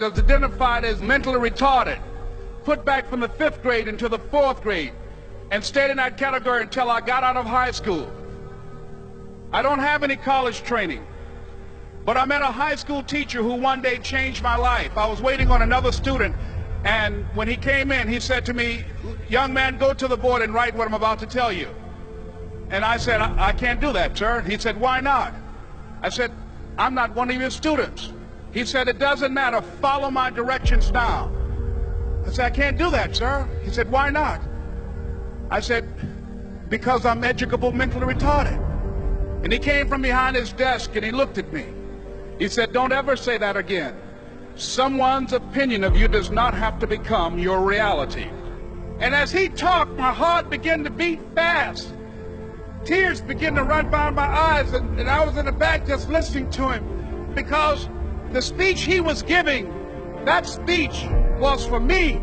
was identified as mentally retarded, put back from the 5th grade into the 4th grade, and stayed in that category until I got out of high school. I don't have any college training, but I met a high school teacher who one day changed my life. I was waiting on another student, and when he came in, he said to me, "Young man, go to the board and write what I'm about to tell you." And I said, I can't do that, sir. He said, "Why not?" I said, "I'm not one of your students." He said, "It doesn't matter. Follow my directions now." I said, "I can't do that, sir." He said, "Why not?" I said, "Because I'm educable mentally retarded." And he came from behind his desk and he looked at me. He said, "Don't ever say that again. Someone's opinion of you does not have to become your reality." And as he talked, my heart began to beat fast. Tears began to run down my eyes, and I was in the back just listening to him, because the speech he was giving, that speech was for me.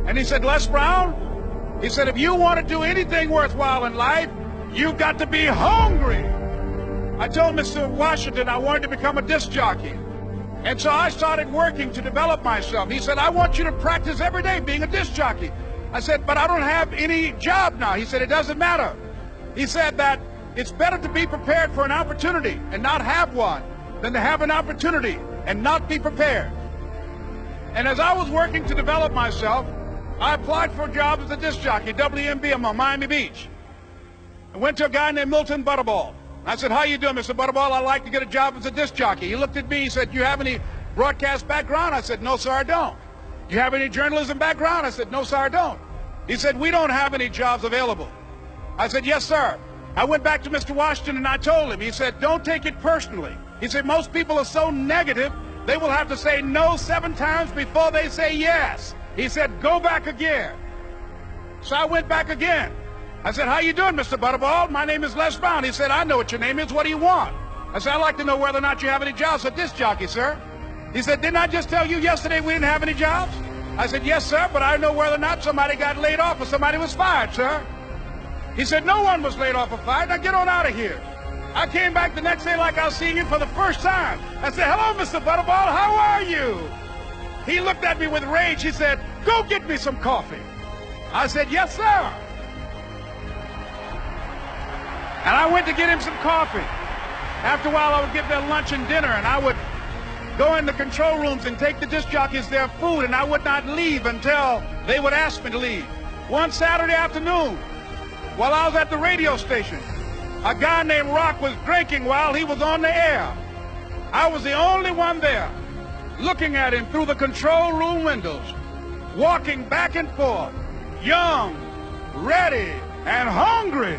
And he said, "Les Brown," he said, "if you want to do anything worthwhile in life, you've got to be hungry." I told Mr. Washington I wanted to become a disc jockey. And so I started working to develop myself. He said, "I want you to practice every day being a disc jockey." I said, "But I don't have any job now." He said, "It doesn't matter." He said that it's better to be prepared for an opportunity and not have one than to have an opportunity and not be prepared. And as I was working to develop myself, I applied for a job as a disc jockey, WMBM on Miami Beach. I went to a guy named Milton Butterball. I said, "How you doing, Mr. Butterball? I'd like to get a job as a disc jockey." He looked at me, he said, "You have any broadcast background?" I said, "No, sir, I don't." "You have any journalism background?" I said, "No, sir, I don't." He said, "We don't have any jobs available." I said, "Yes, sir." I went back to Mr. Washington and I told him. He said, "Don't take it personally." He said, "Most people are so negative, they will have to say no 7 times before they say yes." He said, "Go back again." So I went back again. I said, "How you doing, Mr. Butterball? My name is Les Brown." He said, "I know what your name is. What do you want?" I said, "I'd like to know whether or not you have any jobs for disc jockey, sir." He said, "Didn't I just tell you yesterday we didn't have any jobs?" I said, "Yes, sir, but I know whether or not somebody got laid off or somebody was fired, sir." He said, "No one was laid off or fired. Now get on out of here." I came back the next day like I was seeing him for the first time. I said, "Hello, Mr. Butterball, how are you?" He looked at me with rage. He said, "Go get me some coffee." I said, "Yes, sir." And I went to get him some coffee. After a while, I would get their lunch and dinner, and I would go in the control rooms and take the disc jockeys their food, and I would not leave until they would ask me to leave. One Saturday afternoon, while I was at the radio station, a guy named Rock was drinking while he was on the air. I was the only one there, looking at him through the control room windows, walking back and forth, young, ready, and hungry.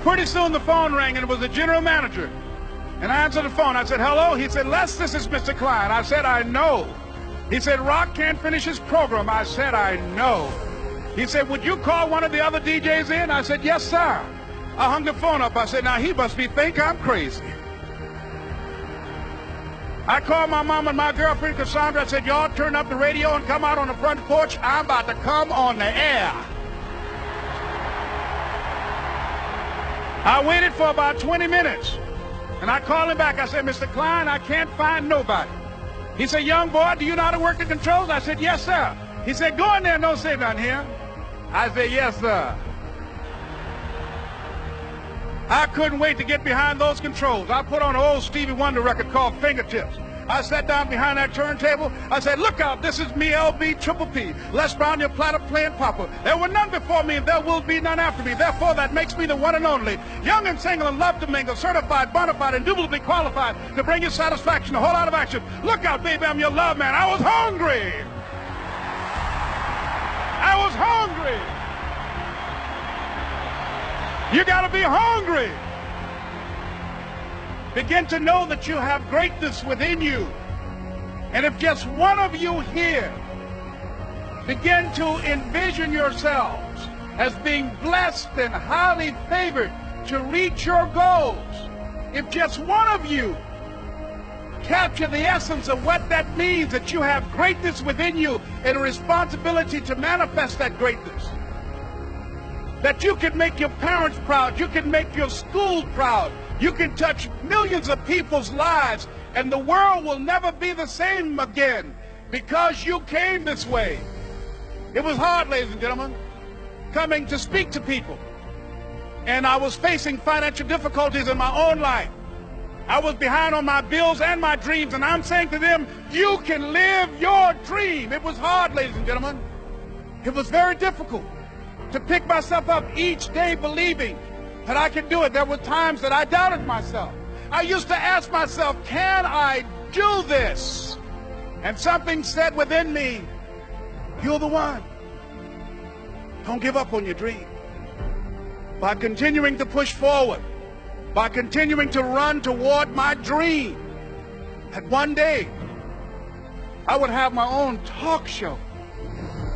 Pretty soon the phone rang, and it was the general manager. And I answered the phone. I said, "Hello?" He said, "Les, this is Mr. Klein." I said, "I know." He said, "Rock can't finish his program." I said, "I know." He said, "Would you call one of the other DJs in?" I said, "Yes, sir." I hung the phone up. I said, "Now he must think I'm crazy." I called my mom and my girlfriend, Cassandra. I said, "Y'all turn up the radio and come out on the front porch. I'm about to come on the air." I waited for about 20 minutes, and I called him back. I said, "Mr. Klein, I can't find nobody." He said, "Young boy, do you know how to work the controls?" I said, "Yes, sir." He said, "Go in there and don't say nothing here." I said, "Yes, sir." I couldn't wait to get behind those controls. I put on an old Stevie Wonder record called Fingertips. I sat down behind that turntable. I said, "Look out, this is me, LB Triple P, Les Brown, your platter playing papa. There were none before me, and there will be none after me. Therefore, that makes me the one and only. Young and single and love to mingle, certified, bona fide, indubitably qualified to bring you satisfaction, a whole lot of action. Look out, baby, I'm your love man." I was hungry. I was hungry. You got to be hungry. Begin to know that you have greatness within you. And if just one of you here begin to envision yourselves as being blessed and highly favored to reach your goals, if just one of you capture the essence of what that means, that you have greatness within you and a responsibility to manifest that greatness, that you can make your parents proud, you can make your school proud, you can touch millions of people's lives And the world will never be the same again because you came this way. It was hard, ladies and gentlemen, coming to speak to people. And I was facing financial difficulties in my own life. I was behind on my bills and my dreams, and I'm saying to them, you can live your dream. It was hard, ladies and gentlemen. It was very difficult to pick myself up each day believing that I could do it. There were times that I doubted myself. I used to ask myself, can I do this? And something said within me, you're the one. Don't give up on your dream. By continuing to push forward, by continuing to run toward my dream, that one day I would have my own talk show.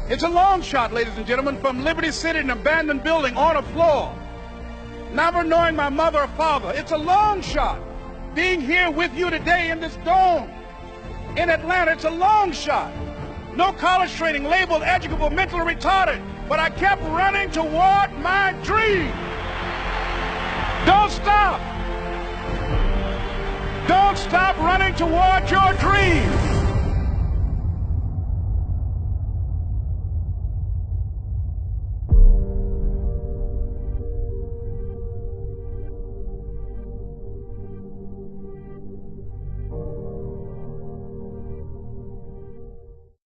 It's a long shot, ladies and gentlemen, from Liberty City, an abandoned building on a floor, never knowing my mother or father. It's a long shot. Being here with you today in this dome in Atlanta, it's a long shot. No college training, labeled educable, mentally retarded, but I kept running toward my dream. Don't stop. Don't stop running toward your dream.